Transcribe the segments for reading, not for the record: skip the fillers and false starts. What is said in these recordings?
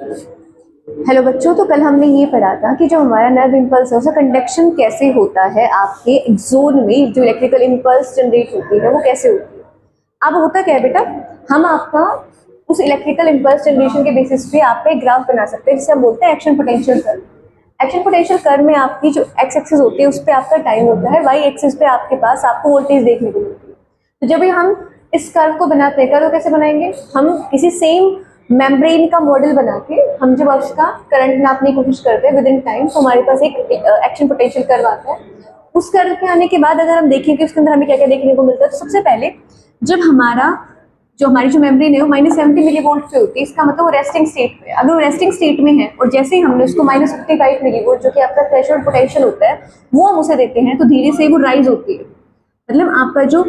Hello बच्चों, तो कल हमने ये पढ़ा था कि जो हमारा नर्व इम्पल्स है उसका कंडक्शन कैसे होता है आपके एक्सोन में, जो इलेक्ट्रिकल इम्पल्स जनरेट होती है वो कैसे होती है। अब होता क्या है बेटा, हम आपका उस इलेक्ट्रिकल इम्पल्स जनरेशन के बेसिस पे आपका एक ग्राफ बना सकते हैं जिसे हम बोलते हैं action potential curve. Action potential curve में आपकी जो एक्स एक्सिस होती है उस पर आपका टाइम होता है, वाई एक्सिस पे आपके पास आपको वोल्टेज देखने को मिलती है। तो जब भी हम इस कर्व को बनाते हैं, कर्व कैसे बनाएंगे, हम किसी सेम मेम्ब्रेन का मॉडल बना के हम जब उसका करंट नापने की कोशिश करते हैं विद इन टाइम, तो हमारे पास एक एक्शन पोटेंशियल कर्व आता है। उस कर्व के आने के बाद अगर हम देखें कि उसके अंदर हमें क्या क्या देखने को मिलता है, तो सबसे पहले जब हमारी जो मेम्ब्रेन है वो -70 मिली वोल्ट पे होती है, इसका मतलब वो रेस्टिंग स्टेट पे है। अगर वो रेस्टिंग स्टेट में है और जैसे ही हमने उसको -55 मिली वोल्ट, जो कि आपका थ्रेशोल्ड पोटेंशियल होता है, वो हम उसे देते हैं, तो धीरे से वो राइज होती है। मतलब आपका जो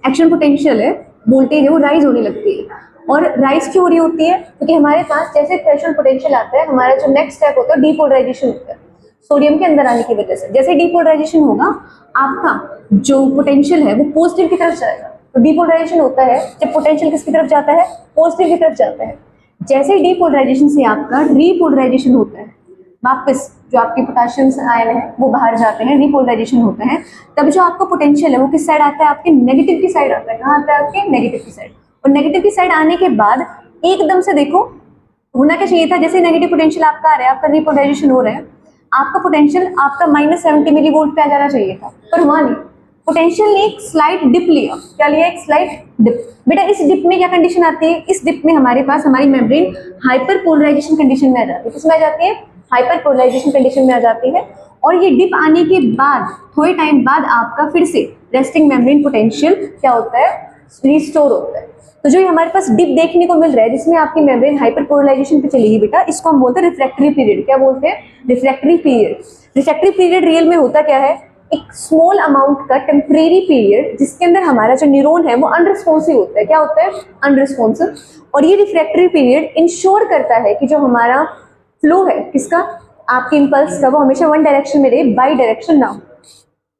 एक्शन पोटेंशियल है, वोल्टेज है, वो राइज होने लगती है। और राइज क्यों हो रही होती है, क्योंकि हमारे पास जैसे थ्रेशोल्ड पोटेंशियल आता है, हमारा जो नेक्स्ट स्टेप होता है डीपोलराइजेशन होता है सोडियम के अंदर आने की वजह से। जैसे डीपोलराइजेशन होगा, आपका जो पोटेंशियल है वो पॉजिटिव की तरफ जाएगा। तो डीपोलराइजेशन होता है जब पोटेंशियल किसकी तरफ जाता है, पॉजिटिव की तरफ जाता है। जैसे ही डीपोलराइजेशन से आपका रीपोलराइजेशन होता है, वापस जो आपके पोटेशियम आयन है वो बाहर जाते हैं, रीपोलराइजेशन होता है, तब जो आपका पोटेंशियल है वो किस साइड आता है, आपके नेगेटिव की साइड आता है। कहाँ आता है, आपके नेगेटिव की साइड। और नेगेटिव की साइड आने के बाद एकदम से देखो, होना क्या चाहिए था, जैसे नेगेटिव पोटेंशियल आपका आ रहा है, आपका रीपोलराइजेशन हो रहा है, आपका पोटेंशियल आपका -70 मिली वोल्ट पे आ जाना चाहिए था, पर हुआ नहीं। पोटेंशियल ने एक स्लाइट डिप लिया। क्या लिया, एक स्लाइट डिप। बेटा इस डिप में क्या कंडीशन आती है, इस डिप में हमारे पास हमारी मेम्ब्रेन हाइपर पोलराइजेशन कंडीशन में आ जाती है। किसमें आ जाती है, हाइपर पोलराइजेशन कंडीशन में आ जाती है। और ये डिप आने के बाद थोड़े टाइम बाद आपका फिर से रेस्टिंग मेम्ब्रेन पोटेंशियल क्या होता है, रिस्टोर होता है। तो जो हमारे पास डिप देखने को मिल रहा है जिसमें आपकी मेम्ब्रेन हाइपर पोलराइजेशन पे चलेगी बेटा, इसको हम बोलते हैं रिफ्रैक्टरी पीरियड। क्या बोलते हैं, refractory period. Refractory period real में होता क्या है, एक स्मॉल अमाउंट का टेम्परेरी पीरियड जिसके अंदर हमारा जो न्यूरॉन है वो अनरिस्पॉन्सिव होता है। क्या होता है, अनरिस्पॉन्सिव। और ये रिफ्रैक्टरी पीरियड इंश्योर करता है कि जो हमारा फ्लो है किसका, आपके इम्पल्स का, वो हमेशा वन डायरेक्शन में रहे, बाई डायरेक्शन ना हो।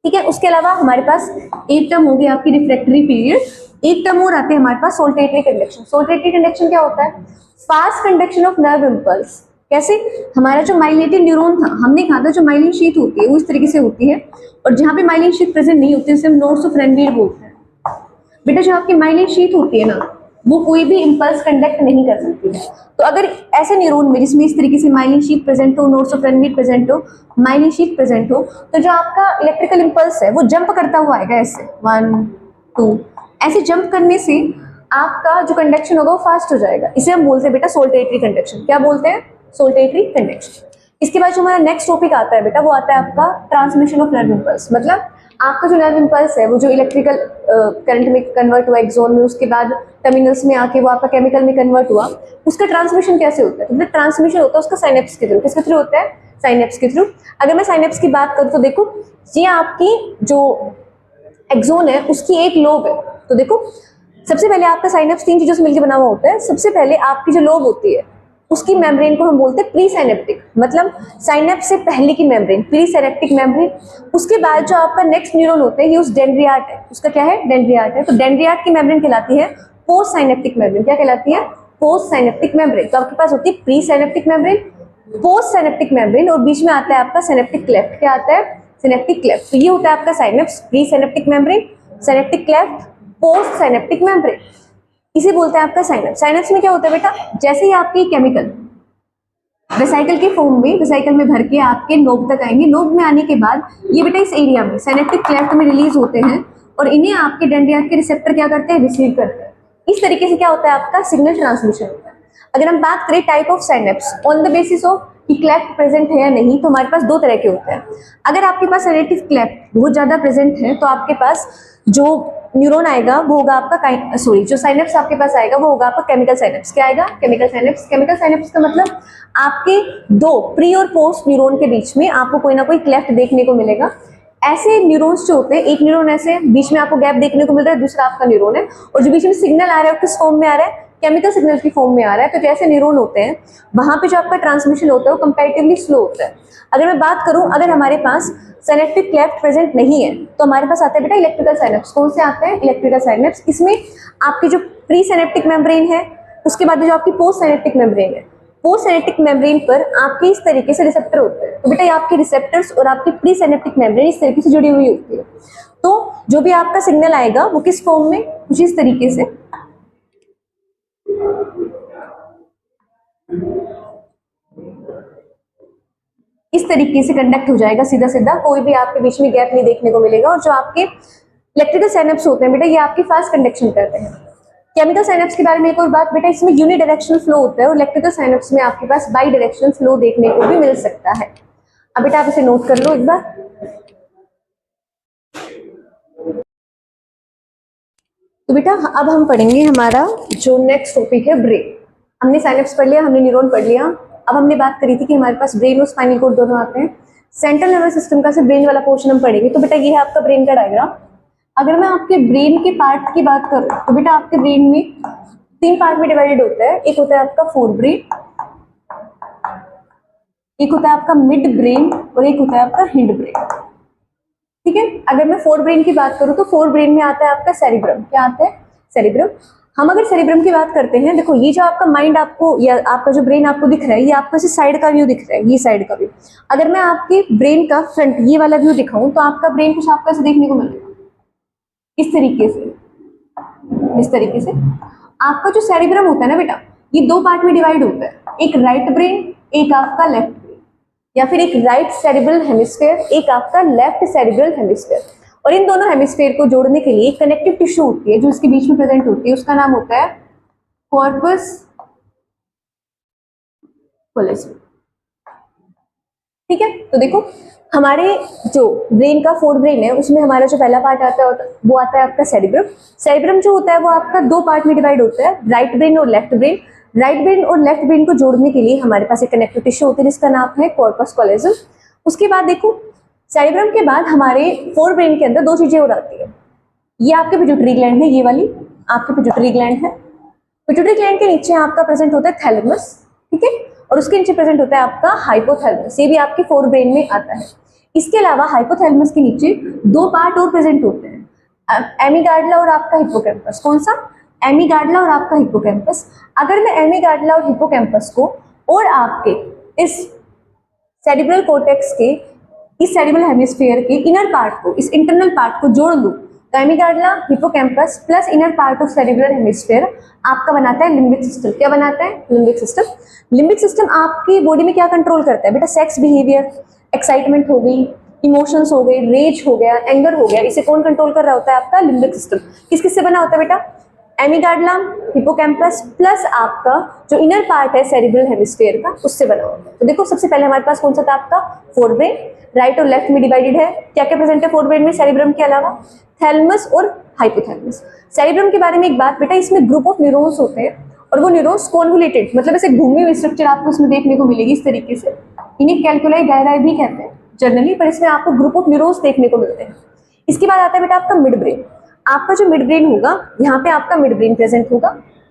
ठीक है। उसके अलावा हमारे पास एक टर्म हो गया आपकी रिफ्रैक्टरी पीरियड। एक टर्म और आते हैं हमारे पास, सोल्टेटरी कंडक्शन। सोल्टेटरी कंडक्शन क्या होता है, fast conduction of nerve impulse. कैसे, हमारा जो माइलिनेटेड न्यूरॉन था, हमने कहा था जो माइलिन शीथ होती है वो इस तरीके से होती है, और जहां पे माइलिन शीथ प्रेजेंट नहीं होती उसे हम नोड्स ऑफ रनवीर बोलते हैं। बेटा जो आपकी माइलिन शीथ होती है ना, वो कोई भी इम्पल्स कंडक्ट नहीं कर सकती है। तो अगर ऐसे न्यूरॉन में जिसमें इस तरीके से माइलिन शीथ प्रेजेंट हो, नोड्स ऑफ रनवीर प्रेजेंट हो, माइलिन शीथ प्रेजेंट हो, तो जो आपका इलेक्ट्रिकल इम्पल्स है वो जंप करता हुआ आएगा ऐसे 1 2, ऐसे जंप करने से आपका जो कंडक्शन होगा वो फास्ट हो जाएगा। इसे हम बोलते हैं बेटा सोल्टेटरी कंडक्शन। क्या बोलते हैं, सोल्टेटरी कंडक्शन। इसके बाद जो हमारा नेक्स्ट टॉपिक आता है बेटा, वो आता है आपका ट्रांसमिशन ऑफ नर्व इम्पल्स। मतलब आपका जो नर्व इम्पल्स है वो जो इलेक्ट्रिकल करंट में कन्वर्ट हुआ एक्सोन में, उसके बाद टर्मिनल्स में आके वो आपका केमिकल में कन्वर्ट हुआ, उसका ट्रांसमिशन कैसे होता है, मतलब ट्रांसमिशन होता है उसका साइनेप्स के थ्रू। किसके थ्रू होता है, साइनेप्स के थ्रू। अगर मैं साइनेप्स की बात करूँ तो देखो, ये आपकी जो एक्सोन है उसकी एक लोब है। तो देखो सबसे पहले आपका साइनेप्स 3 चीजों से मिलकर बना हुआ होता है। सबसे पहले आपकी जो लोब होती है उसकी मेम्ब्रेन को हम बोलते हैं प्री साइनेप्टिक, मतलब साइनेप्स से पहले की मेम्ब्रेन, प्री साइनेप्टिक मेम्ब्रेन। उसके बाद जो आपका नेक्स्ट न्यूरॉन होता है ये उस डेंड्रियाट है, उसका क्या है, डेंड्रियाट है। तो डेंड्रियाट की मेम्ब्रेन कहलाती है पोस्ट साइनेप्टिक मेम्ब्रेन। क्या कहलाती है, पोस्ट साइनेप्टिक मेम्ब्रेन। तो आपके पास होती है pre synaptic membrane, post synaptic membrane, और बीच में आता है आपका सिनेप्टिक क्लेफ्ट। क्या आता है, सिनेप्टिक क्लेफ्ट। तो ये होता है आपका synapse, pre synaptic membrane, synaptic cleft, post synaptic membrane. इसे बोलते हैं आपका साइनेप्स। साइनेप्स में क्या होता है बेटा, जैसे ही आपकी केमिकल वेसाइकल के फॉर्म में, वेसाइकल में भर के आपके नोब तक आएंगे, नोब में आने के बाद ये बेटा इस एरिया में सिनेप्टिक क्लेफ्ट में रिलीज होते हैं, और इन्हें आपके डेंड्रियाट के रिसेप्टर क्या करते हैं, रिसीव करते हैं। इस तरीके से क्या होता है, आपका सिग्नल ट्रांसमिशन होता है। अगर हम बात करें type of synapse on the basis of कि क्लेफ्ट प्रेजेंट है या नहीं, तो हमारे पास 2 तरह के होते हैं। अगर आपके पास सिनेप्टिक क्लेफ्ट बहुत ज्यादा प्रेजेंट है तो आपके पास जो न्यूरॉन आएगा वो होगा आपका जो साइनेप्स आपके पास आएगा वो होगा आपका केमिकल साइनेप्स। क्या आएगा, केमिकल साइनेप्स। केमिकल साइनेप्स का मतलब आपके 2 प्री और पोस्ट न्यूरॉन के बीच में आपको कोई ना कोई क्लेफ्ट देखने को मिलेगा। ऐसे न्यूरॉन्स जो होते हैं, एक न्यूरॉन ऐसे बीच में आपको गैप देखने को मिल रहा है, दूसरा आपका न्यूरॉन है, और जो बीच में सिग्नल आ रहा है किस फॉर्म में आ रहा है, केमिकल सिग्नल की फॉर्म में आ रहा है। तो जैसे न्यूरॉन होते हैं वहां पे जो आपका ट्रांसमिशन होता है वो कंपैरेटिवली स्लो होता है। अगर मैं बात करूं, अगर हमारे पास सिनेप्टिक क्लेफ्ट प्रेजेंट नहीं है तो हमारे पास आते हैं बेटा इलेक्ट्रिकल साइनेप्स। कौन से आते हैं, इलेक्ट्रिकल साइनेप्स। इसमें आपकी जो प्री सिनेप्टिक मेम्ब्रेन है, उसके बाद जो आपकी पोस्ट सिनेप्टिक मेम्ब्रेन है, पोस्ट सिनेप्टिक मेम्ब्रेन पर आपके इस तरीके से रिसेप्टर होते हैं। तो बेटा ये आपके रिसेप्टर्स और आपकी प्री सिनेप्टिक मेम्ब्रेन इस तरीके से जुड़ी हुई होती है। तो जो भी आपका सिग्नल आएगा वो किस फॉर्म में, कुछ इस तरीके से कंडक्ट हो जाएगा सीधा सीधा, कोई भी आपके बीच में गैप नहीं देखने को मिलेगा। और जो आपके इलेक्ट्रिकल साइनेप्स होते हैं बेटा ये आपकी फास्ट कंडक्शन करते हैं। केमिकल साइनेप्स के बारे में एक और बात बेटा, इसमें यूनि डायरेक्शनल फ्लो होता है और इलेक्ट्रिकल साइनेप्स में आपके पास बाई डायरेक्शनल फ्लो देखने को भी मिल सकता है। अब बेटा आप इसे नोट कर लो एक बार। तो बेटा अब हम पढ़ेंगे हमारा जो नेक्स्ट टॉपिक है ब्रेन। हमने साइनेप्स पढ़ लिया, हमने न्यूरॉन पढ़ लिया। अब हमने बात करी थी कि हमारे पास ब्रेन और स्पाइनल कॉर्ड दोनों आते हैं। सेंट्रल नर्वस सिस्टम का से ब्रेन वाला पोर्शन हम पढ़ेंगे। तो बेटा ये है आपका ब्रेन का डायग्राम। अगर मैं आपके ब्रेन के पार्ट की बात करूं तो बेटा आपके ब्रेन में 3 पार्ट में डिवाइडेड होता है। एक होता है आपका फोर ब्रेन, एक होता है आपका मिड ब्रेन और एक होता है आपका हिंड ब्रेन। ठीक है, अगर मैं फोर ब्रेन की बात करूं तो फोर ब्रेन में आता है आपका सेरिब्रम। क्या आता है? सेरिब्रम। हम अगर सेरिब्रम की बात करते हैं, देखो ये जो आपका माइंड आपको या आपका जो ब्रेन आपको दिख रहा है ये आपको इस साइड का व्यू दिख रहा है, ये साइड का व्यू। अगर मैं आपके ब्रेन का फ्रंट ये वाला व्यू दिखाऊं तो आपका ब्रेन कुछ आपको ऐसे देखने को मिलेगा, इस तरीके से। इस तरीके से आपका जो सेरिब्रम होता है ना बेटा, ये 2 पार्ट में डिवाइड होता है, एक राइट ब्रेन, एक आपका लेफ्ट ब्रेन, या फिर एक राइट सेरिब्रल हेमिस्फीयर, एक आपका लेफ्ट सेरिब्रल हेमिस्फीयर। और इन दोनों हेमिस्फीयर को जोड़ने के लिए एक कनेक्टिव टिश्यू होती है जो इसके बीच में प्रेजेंट होती है, उसका नाम होता है कॉर्पस कोलोसम। ठीक है, तो देखो हमारे जो ब्रेन का फोर ब्रेन है उसमें हमारा जो पहला पार्ट आता है वो आता है आपका सेरिब्रम। सेरिब्रम जो होता है वो आपका 2 पार्ट में डिवाइड होता है, राइट ब्रेन और लेफ्ट ब्रेन। राइट ब्रेन और लेफ्ट ब्रेन को जोड़ने के लिए हमारे पास एक कनेक्टिव टिश्यू होती है जिसका नाम है कॉर्पस कोलोसम। उसके बाद देखो सेरिब्रम के बाद हमारे फोर ब्रेन के अंदर 2 चीजें और आती है। ये आपके पिट्यूटरी ग्लैंड है, ये वाली आपके पिट्यूटरी ग्लैंड है। पिट्यूटरी ग्लैंड के नीचे आपका प्रेजेंट होता है थैलेमस, ठीक है, और उसके नीचे प्रेजेंट होता है आपका हाइपोथैलेमस, ये भी आपके फोर ब्रेन में आता है। इसके अलावा हाइपोथैलेमस के नीचे 2 पार्ट और प्रेजेंट होते हैं, एमीगार्डला और आपका हिप्पोकैम्पस। कौन सा? एमीगार्डला और आपका हिप्पोकैम्पस। अगर मैं एमीगार्डला और हिप्पोकैम्पस को और आपके इस सेरिब्रल कॉर्टेक्स के इस सेरिब्रल हेमिस्फीयर के इनर पार्ट को, इस इंटरनल पार्ट को जोड़ लूं तो amygdala, hippocampus plus inner part of cerebral hemisphere आपका बनाता है लिम्बिक सिस्टम। क्या बनाता है? Limbic system. लिम्बिक सिस्टम आपकी बॉडी में क्या कंट्रोल करता है बेटा? सेक्स बिहेवियर, एक्साइटमेंट हो गई, इमोशंस हो गए, रेज हो गया, एंगर हो गया, इसे कौन कंट्रोल कर रहा होता है? आपका लिम्बिक सिस्टम। किस किस से बना होता है बेटा? एमीगार्डला, हिप्पोकैम्पस प्लस आपका जो इनर पार्ट है सेरिब्रल हेमिस्फीयर का, उससे बना होता है। तो देखो सबसे पहले हमारे पास कौन सा था? आपका फोर ब्रेन, राइट और लेफ्ट में डिवाइडेड है। क्या क्या प्रेजेंट है फोर ब्रेन में सेरिब्रम के अलावा? थैलेमस और हाइपोथैलेमस। सेरिब्रम के बारे में एक बात बेटा, इसमें ग्रुप ऑफ न्यूरॉन्स होते हैं और वो न्यूरॉन्स कॉन्वोल्यूटेड, मतलब ऐसे घूमी हुई स्ट्रक्चर आपको इसमें देखने को मिलेगी इस तरीके से। इन्हें कैल्कुलाई गायराई भी कहते हैं जनरली, पर इसमें आपको ग्रुप ऑफ न्यूरॉन्स देखने को मिलते हैं। इसके बाद आता है बेटा आपका मिड ब्रेन। आपका जो मिड ब्रेन होगा यहाँ पे आपका मिड ब्रेन प्रेजेंट होगा,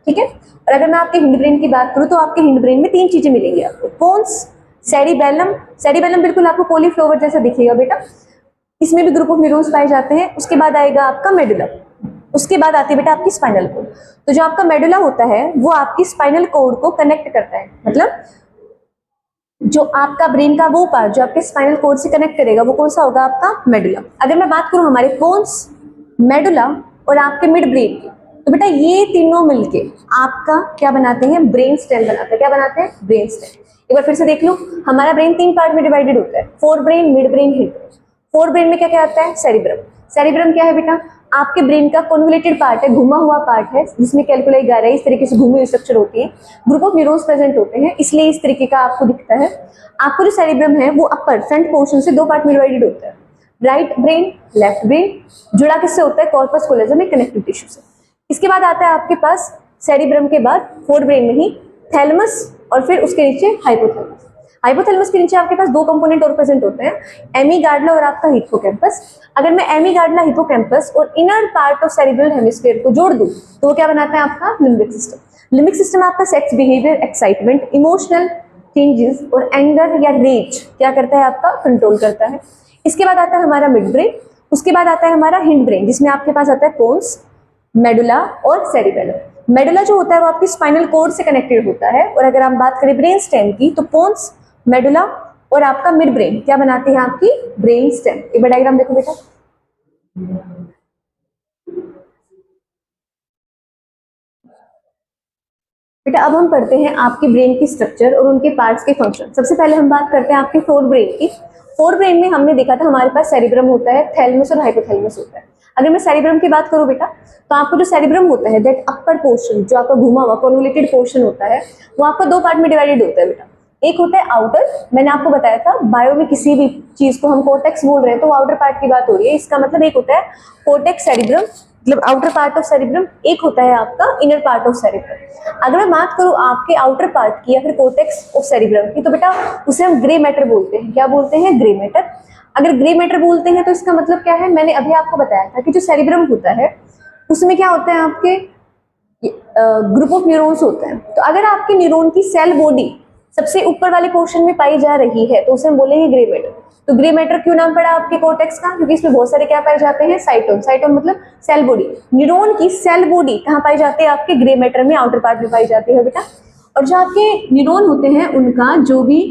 ठीक है। और अगर मैं आपके हिंड ब्रेन की बात करूँ तो आपके हिंड ब्रेन में 3 चीजें मिलेंगी आपको। पोन्स, सेरिबेलम, सेरिबेलम बिल्कुल आपको कॉलीफ्लावर जैसा दिखेगा बेटा, इसमें भी ग्रुप ऑफ न्यूरॉन्स पाए जाते हैं। उसके बाद आएगा आपका मेडुला, उसके बाद आती है बेटा आपकी स्पाइनल कोड। तो जो आपका मेडुला होता है वो आपकी स्पाइनल कोड को कनेक्ट करता है, मतलब जो आपका ब्रेन का वो पार्ट जो आपके स्पाइनल कोड से कनेक्ट करेगा वो कौन सा होगा? आपका मेडुला। अगर मैं बात करूं हमारे पोन्स, मेडुला और आपके मिड ब्रेन की, तो बेटा ये तीनों मिलके आपका क्या बनाते हैं? ब्रेन स्टेम बनाते हैं। क्या बनाते हैं? Brain stem. एक बार फिर से देख लो, हमारा ब्रेन 3 पार्ट में डिवाइडेड होता है, fore brain, mid brain, hind brain. Fore brain में क्या क्या आता है? सेरिब्रम। सेरिब्रम क्या है बेटा? आपके ब्रेन का कॉन्वोल्यूटेड पार्ट है, घुमा हुआ पार्ट है, जिसमें कैल्कुलाई गायराई इस तरीके से घूमी हुई स्ट्रक्चर होती है, ग्रुप ऑफ न्यूरॉन्स प्रेजेंट होते हैं, इसलिए इस तरीके का आपको दिखता है। आपको जो सेरिब्रम है वो अपर फ्रंट पोर्शन से 2 पार्ट में डिवाइडेड होता है, राइट ब्रेन, लेफ्ट ब्रेन, जुड़ा किससे होता है? कॉर्पस कोलोसम में कनेक्टिव टिश्यू से। इसके बाद आता है आपके पास सेरिब्रम के बाद फोर ब्रेन में ही थैलेमस और फिर उसके नीचे हाइपोथैलेमस। हाइपोथैलेमस के नीचे आपके पास 2 कंपोनेंट और प्रेजेंट होते हैं, एमीगार्डला और आपका हिप्पोकैम्पस। अगर मैं एमीगार्डला, हिप्पोकैम्पस और inner part of cerebral hemisphere को जोड़ दूं तो वो क्या बनाता है? आपका लिम्बिक सिस्टम। लिम्बिक सिस्टम आपका sex behaviour, excitement, emotional changes और एंगर या रेज क्या करता है? आपका कंट्रोल करता है। इसके बाद आता है हमारा मिड ब्रेन, उसके बाद आता है हमारा हिंड ब्रेन जिसमें आपके पास आता है पोन्स, मेडुला और सेरिबेलम। मेडुला जो होता है वो आपकी स्पाइनल कॉर्ड से कनेक्टेड होता है। और अगर हम बात करें ब्रेन स्टेम की तो पोन्स, मेडुला और आपका मिड ब्रेन क्या बनाते हैं आपकी ब्रेन स्टेम। एक बार डायग्राम देखो बेटा। बेटा अब हम पढ़ते हैं आपके ब्रेन की स्ट्रक्चर और उनके पार्ट्स के फंक्शन। सबसे पहले हम बात करते हैं आपके फोर ब्रेन की। फोर ब्रेन में हमने देखा था हमारे पास सेरिब्रम होता है, थैलेमस और हाइपोथैलेमस होता है। अगर मैं सेरिब्रम की बात करूं बेटा तो आपको जो सेरिब्रम होता है दैट अपर पोर्शन जो आपका घुमा हुआ कॉन्वोल्यूटेड पोर्शन होता है वो आपका दो पार्ट में डिवाइडेड होता है बेटा। एक होता है आउटर, मैंने आपको बताया था बायो में किसी भी चीज को हम कोर्टेक्स बोल रहे हैं तो वो आउटर पार्ट की बात हो रही है। इसका मतलब एक होता है कोर्टेक्स सेरिब्रम मतलब आउटर पार्ट ऑफ सेरिब्रम, एक होता है आपका इनर पार्ट ऑफ सेरिब्रम। अगर मैं बात करूं आपके आउटर पार्ट की या फिर कोर्टेक्स ऑफ सेरिब्रम की तो बेटा उसे हम ग्रे मैटर बोलते हैं। क्या बोलते हैं? Grey matter. अगर ग्रे मैटर बोलते हैं तो इसका मतलब क्या है? मैंने अभी आपको बताया था कि जो सेरिब्रम होता है उसमें क्या होता है आपके ग्रुप ऑफ न्यूरॉन्स होते हैं। तो अगर आपके न्यूरॉन की सेल बॉडी सबसे ऊपर वाले पोर्शन में पाई जा रही है तो उसे हम बोलेंगे ग्रे मैटर। तो ग्रे मैटर क्यों नाम पड़ा आपके कोर्टेक्स का? क्योंकि इसमें बहुत सारे क्या पाए जाते हैं? साइटोन। साइटोन मतलब सेल बॉडी। न्यूरॉन की सेल बॉडी कहाँ पाई जाती है? आपके ग्रे मैटर में, आउटर पार्ट में पाई जाती है बेटा। और जो आपके न्यूरॉन होते हैं उनका जो भी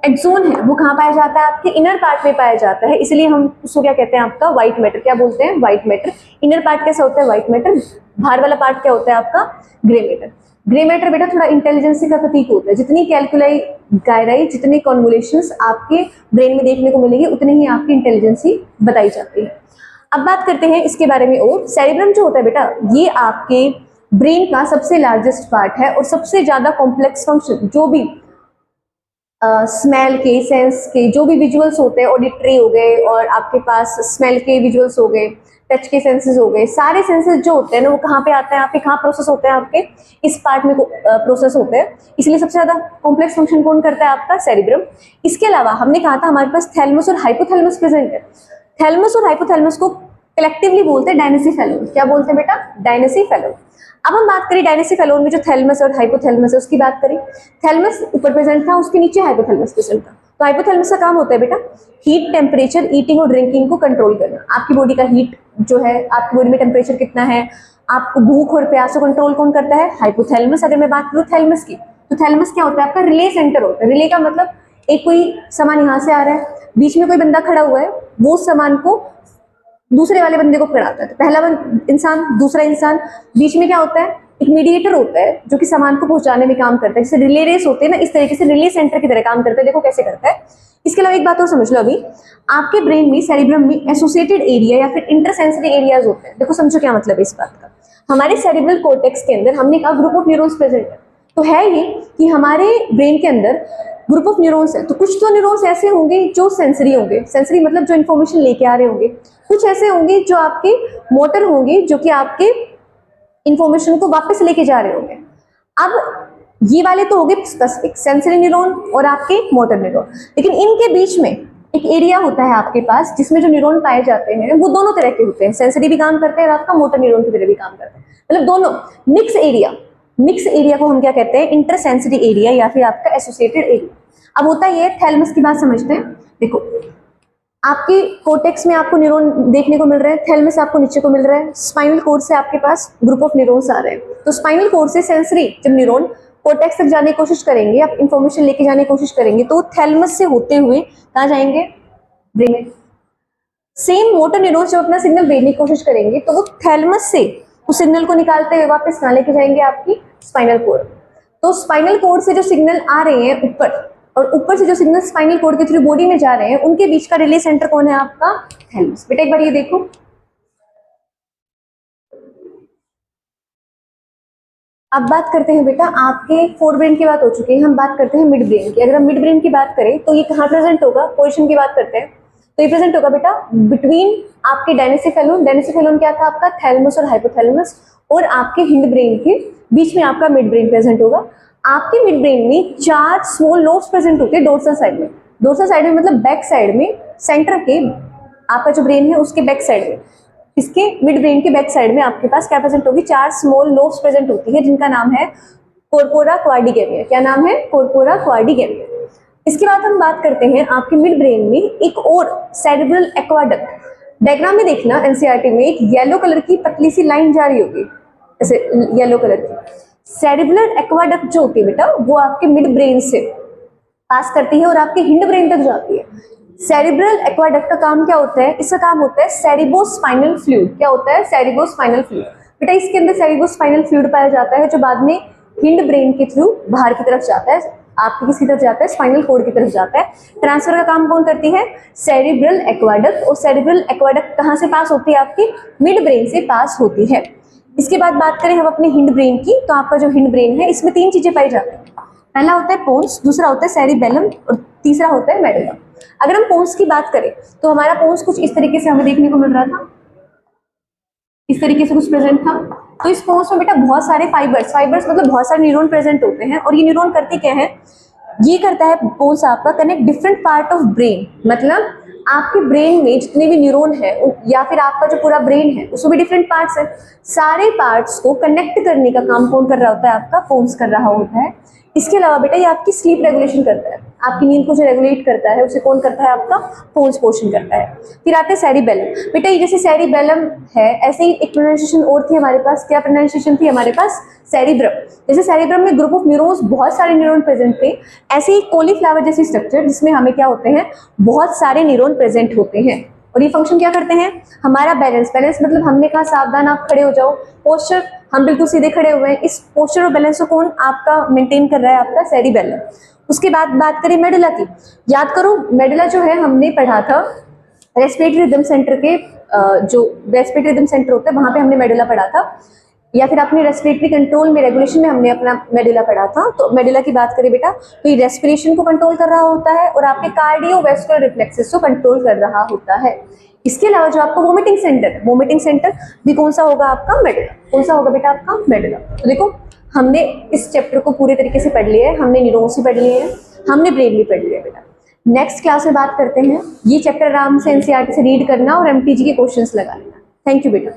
एक्सोन है वो कहाँ पाया जाता है? आपके इनर पार्ट में पाया जाता है। इसलिए हम उसको क्या कहते हैं? आपका व्हाइट मैटर। क्या बोलते हैं? White matter. इनर पार्ट कैसा होता है? White matter. बाहर वाला पार्ट क्या होता है आपका? Grey matter. ग्रे मैटर बेटा थोड़ा इंटेलिजेंसी का प्रतीक होता है। जितनी कैलकुलाई गायराई जितनी कॉन्वोल्यूशंस आपके ब्रेन में देखने को मिलेगी उतनी ही आपकी इंटेलिजेंसी बताई जाती है। अब बात करते हैं इसके बारे में। और सेरिब्रम जो होता है बेटा ये आपके ब्रेन का सबसे लार्जेस्ट पार्ट है और सबसे ज्यादा कॉम्प्लेक्स फंक्शन जो भी स्मेल के सेंस के जो भी विजुअल्स होते हैं, ऑडिटरी हो गए और आपके पास स्मेल के विजुअल्स हो गए, टच के सेंसेस हो गए, सारे सेंसेस जो होते हैं ना वो कहाँ पे आते हैं? आपके कहाँ प्रोसेस होते हैं? आपके इस पार्ट में प्रोसेस होते हैं। इसलिए सबसे ज्यादा कॉम्प्लेक्स फंक्शन कौन करता है? आपका सेरिब्रम। इसके अलावा हमने कहा था हमारे पास थैलेमस और हाइपोथैलेमस प्रेजेंट है। थैलेमस और हाइपोथैलेमस को कलेक्टिवली बोलते हैं डायनेसिफेलोन। क्या बोलते हैं बेटा? डायनेसिफेलोन। अब हम बात करें डायनेसिफेलोन में जो थैलेमस और हाइपोथैलेमस है उसकी बात करें। थैलेमस ऊपर प्रेजेंट था, उसके नीचे हाइपोथैलेमस प्रेजेंट था। तो हाइपोथैलेमस का काम होता है बेटा हीट, टेम्परेचर, ईटिंग और ड्रिंकिंग को कंट्रोल करना। आपकी बॉडी का हीट जो है, आपकी बॉडी में टेम्परेचर कितना है, आपको भूख और प्यास को कंट्रोल कौन करता है? हाइपोथैलेमस। अगर मैं बात करूँ थैलेमस की तो थैलेमस क्या होता है? आपका रिले सेंटर होता है। रिले का मतलब एक कोई सामान यहाँ से आ रहा है, बीच में कोई बंदा खड़ा हुआ है, वो सामान को दूसरे वाले बंदे को पकड़ाता है। तो पहला इंसान, दूसरा इंसान, बीच में क्या होता है? एक मीडिएटर होता है जो कि सामान को पहुंचाने में काम करता है। जैसे रिले रेस होते हैं ना, इस तरीके से रिले सेंटर की तरह काम करता है। देखो कैसे करता है। इसके अलावा एक बात और समझ लो, अभी आपके ब्रेन में सेरिब्रम में एसोसिएटेड एरिया या फिर इंटरसेंसरी एरियाज होते हैं। देखो समझो क्या मतलब है इस बात का। हमारे सेरिब्रल कोर्टेक्स के अंदर हमने कहा ग्रुप ऑफ न्यूरॉन्स प्रेजेंट है। तो है ये कि हमारे ब्रेन के अंदर ग्रुप ऑफ न्यूरॉन्स है। तो कुछ तो न्यूरॉन्स ऐसे होंगे जो सेंसरी होंगे, सेंसरी मतलब जो इन्फॉर्मेशन लेके आ रहे होंगे। कुछ ऐसे होंगे जो आपके मोटर होंगे जो कि आपके इंफॉर्मेशन को वापस लेके जा रहे होंगे। अब ये वाले तो हो गए स्पेसिफिक सेंसरी न्यूरॉन और आपके मोटर न्यूरॉन, लेकिन इनके बीच में एक एरिया होता है आपके पास जिसमें जो न्यूरॉन पाए जाते हैं वो दोनों तरह के होते हैं। सेंसरी भी काम करते हैं और आपका मोटर न्यूरॉन की तरह भी काम करते हैं, मतलब दोनों मिक्स एरिया। मिक्स एरिया को हम क्या कहते हैं? इंटरसेंसरी एरिया या फिर आपका एसोसिएटेड एरिया। अब होता ये थैलेमस की बात समझते हैं। देखो आपके कोर्टेक्स में आपको न्यूरॉन देखने को मिल रहे हैं, थैलेमस आपको नीचे को मिल रहा है, स्पाइनल कोर्ड से आपके पास ग्रुप ऑफ न्यूरॉन्स आ रहे हैं। तो स्पाइनल कोर्ड से सेंसरी जब न्यूरॉन कोर्टेक्स तक जाने की कोशिश करेंगे, आप इंफॉर्मेशन लेके जाने की कोशिश करेंगे तो थैलेमस से होते हुए कहाँ जाएंगे? ब्रेन में। सेम मोटर न्यूरॉन्स जब अपना सिग्नल भेजने की कोशिश करेंगे तो वो थैलेमस से उस सिग्नल को निकालते हुए वापस कहाँ लेके जाएंगे? आपकी स्पाइनल कोर्ड। तो स्पाइनल कोर्ड से जो सिग्नल आ रहे हैं ऊपर और ऊपर से जो सिग्नल स्पाइनल कोर्ड के थ्रू बॉडी में जा रहे हैं उनके बीच का रिले सेंटर कौन है? आपका थैलेमस। बेटा एक बार ये देखो, अब बात करते हैं बेटा आपके फोर ब्रेन की बात हो चुकी है, हम बात करते हैं मिड ब्रेन की। अगर हम मिड ब्रेन की बात करें तो ये कहाँ प्रेजेंट होगा? पोजीशन की बात करते हैं तो ये प्रेजेंट होगा बेटा बिटवीन आपके डायनेसिफेलोन। डायनेसिफेलोन क्या था? आपका थैलेमस और हाइपोथैलेमस, और आपके हिंड ब्रेन के बीच में आपका मिड ब्रेन प्रेजेंट होगा। आपके मिड ब्रेन में 4 स्मॉल लोब्स प्रेजेंट होते हैं डोर्सल साइड में। डोर्सल साइड में मतलब बैक साइड में, सेंटर के आपका जो ब्रेन है उसके बैक साइड में, इसके मिड ब्रेन के बैक साइड में आपके पास क्या प्रेजेंट होगी? 4 स्मॉल लोब्स प्रेजेंट होती है जिनका नाम है कॉर्पोरा क्वाड्रिगेमिया। क्या नाम है? कॉर्पोरा क्वाड्रिगेमिया। इसके बाद हम बात करते हैं आपके मिड ब्रेन में एक और सेरेब्रल एक्वाडक्ट। डायग्राम में देखना एनसीईआरटी में एक येलो कलर की पतली सी लाइन जा रही होगी, ऐसे येलो कलर की। सेरिब्रल एक्वाडक्ट जो होती है बेटा वो आपके मिड ब्रेन से पास करती है और आपके हिंड ब्रेन तक जाती है। सेरिब्रल एक्वाडक्ट का काम क्या होता है? इसका काम होता है सेरिबोस्पाइनल फ्लूइड। क्या होता है? सेरिबोस्पाइनल फ्लूइड। बेटा इसके अंदर सेरिबोस्पाइनल फ्लूइड पाया जाता है जो बाद में हिंड ब्रेन के थ्रू बाहर की तरफ जाता है, आपकी किसी तरफ जाता है, स्पाइनल कोड की तरफ जाता है। ट्रांसफर का काम कौन करती है? Cerebral aqueduct. और सेरिब्रल एक्वाडक्ट कहाँ से पास होती है? आपकी मिड ब्रेन से पास होती है। इसके बाद बात करें हम अपने हिंड ब्रेन की, तो आपका जो हिंड ब्रेन है इसमें 3 चीजें पाई जाती हैं। पहला होता है पोन्स, दूसरा होता है सेरिबेलम और तीसरा होता है मेडुला। अगर हम पोन्स की बात करें तो हमारा पोन्स कुछ इस तरीके से हमें देखने को मिल रहा था, इस तरीके से कुछ प्रेजेंट था। तो इस पोन्स में बेटा बहुत सारे फाइबर्स मतलब बहुत सारे न्यूरॉन प्रेजेंट होते हैं। और ये न्यूरॉन करते क्या है? ये करता है पोन्स आपका connect different part of brain, मतलब आपके ब्रेन में जितने भी न्यूरॉन है या फिर आपका जो पूरा ब्रेन है उसमें भी डिफरेंट पार्ट्स है, सारे पार्ट्स को कनेक्ट करने का काम कौन कर रहा होता है? आपका पोन्स कर रहा होता है। इसके अलावा बेटा ये आपकी स्लीप रेगुलेशन करता है, आपकी नींद को जो रेगुलेट करता है उसे कौन करता है? आपका पोन्स पोर्शन करता है। फिर आते हैं सेरिबेलम। बेटा ये जैसे सेरिबेलम है ऐसे ही एक प्रोनाउंसिएशन और थी हमारे पास। क्या प्रोनाउंसिएशन थी हमारे पास? सेरिब्रम। जैसे सेरिब्रम में ग्रुप ऑफ न्यूरॉन्स बहुत सारे न्यूरॉन प्रेजेंट थे, ऐसे ही कॉलीफ्लावर जैसी स्ट्रक्चर जिसमें हमें क्या होते हैं? बहुत सारे न्यूरॉन प्रेजेंट होते हैं। और ये फंक्शन क्या करते हैं? हमारा बैलेंस मतलब हमने कहा सावधान आप खड़े हो जाओ, पोस्चर हम बिल्कुल सीधे खड़े हुए हैं, इस पोस्चर और बैलेंस को कौन आपका मेंटेन कर रहा है? आपका सेरिबेलम। उसके बाद बात करें मेडुला की, याद करो मेडुला जो है हमने पढ़ा था रेस्पिरेटरी रिदम सेंटर के, जो रेस्पिरेटरी रिदम सेंटर होता है वहां पे हमने मेडुला पढ़ा था, या फिर अपनी रेस्पिरेटरी कंट्रोल में रेगुलेशन में हमने अपना मेडुला पढ़ा था। तो मेडुला की बात करें बेटा तो ये रेस्पिरेशन को कंट्रोल कर रहा होता है और आपके कार्डियोवैस्कुलर रिफ्लेक्सेस को कंट्रोल कर रहा होता है। इसके अलावा जो आपका वोमिटिंग सेंटर है, वोमिटिंग सेंटर भी कौन सा होगा? आपका मेडुला। कौन सा होगा बेटा? आपका मेडुला। तो देखो हमने इस चैप्टर को पूरे तरीके से पढ़ लिया है, हमने न्यूरॉन्स भी पढ़ लिए हैं, हमने ब्रेन भी पढ़ लिया है बेटा। नेक्स्ट क्लास में बात करते हैं, ये चैप्टर आराम से एनसीईआरटी से रीड करना और एमटीजी के क्वेश्चंस लगा लेना। थैंक यू बेटा।